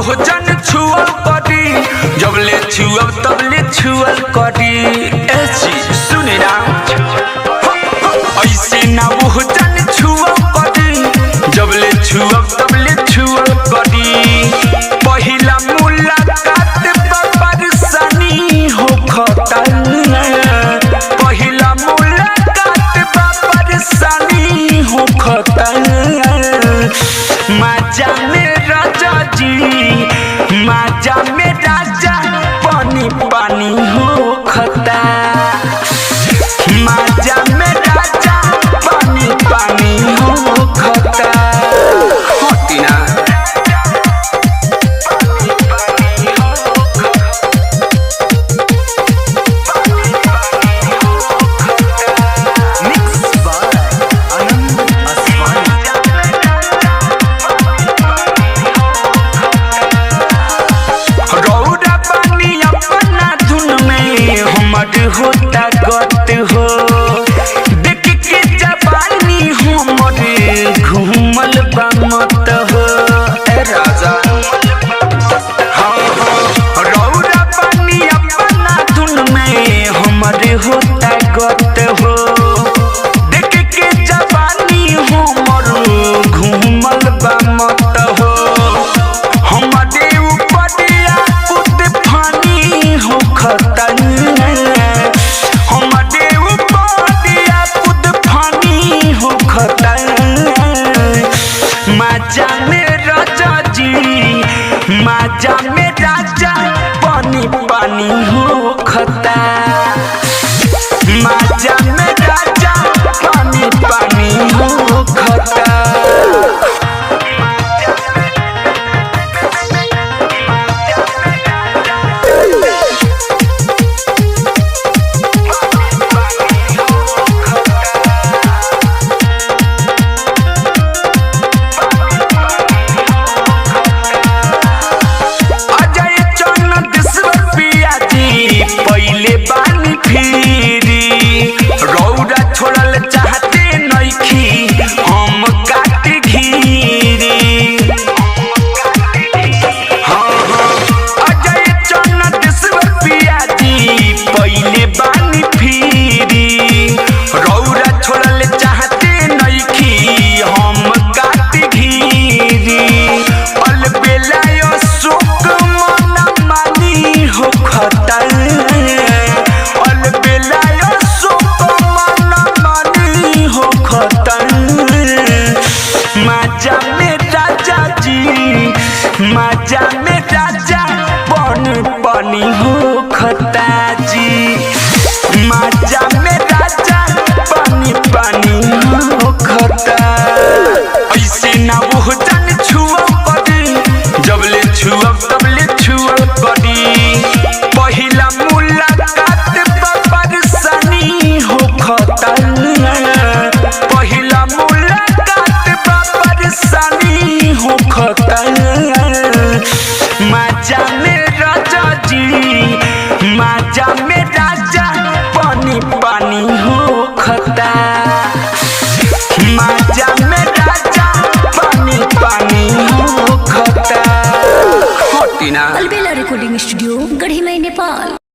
भोजन छुअल करी, जब ले छुअब तब ले छुअल करी। ऐसी सुने ना ऐसे ना भोजन छुअल करी, जब ले छुअब तब ले छुअल करी। पहिला मुलाकात परेशानी हो खतन, पहिला मुलाकात परेशानी हो खतन। माजा में राजा जी, माजा में राजा पानी पानी हो खता। माजा में राजा पानी पानी हो खता। होती ना होता गत हो, देख के जवानी हमरे घूमल बामत हो। राजा हाँ रौरा पानी अपना धुन में हमरे होता गत हो, देख के जवानी हमर घूमल बामत हो। हमरे ऊपर आकुत फानी हो खतन, माजा में राजा जी, माजा में राजा पानी पानी हो खता। माजा में राजा पानी पानी हो खता। पहले बानी फिरी रौरा छोड़ल चाहते नइखी हम काट घीरी। हाँ हाँ अजय चन्देश्वर पियाजी पहले बानी फिरी रौरा छोड़ल चाहते नइखी हम काट घीरी। अलबेला शोक मन मानी हो खतन, माजा में राजा जी, माजा में राजा पानी पानी हो खता जी। माजा में राजा पानी पानी हो खता। ऐसे ना भोजन छुअल करी, जब ले छुअब तब ले छुअल करी। पहिला मुलाकात परेशानी हो खतन, पहिला परेशानी हो खतन। माजा में राजा जी, माजा में राजा पानी पानी हो खता। माजा में राजा पानी पानी हो खता। होती ना अलबेला रिकॉर्डिंग स्टूडियो गढ़ी में नेपाल।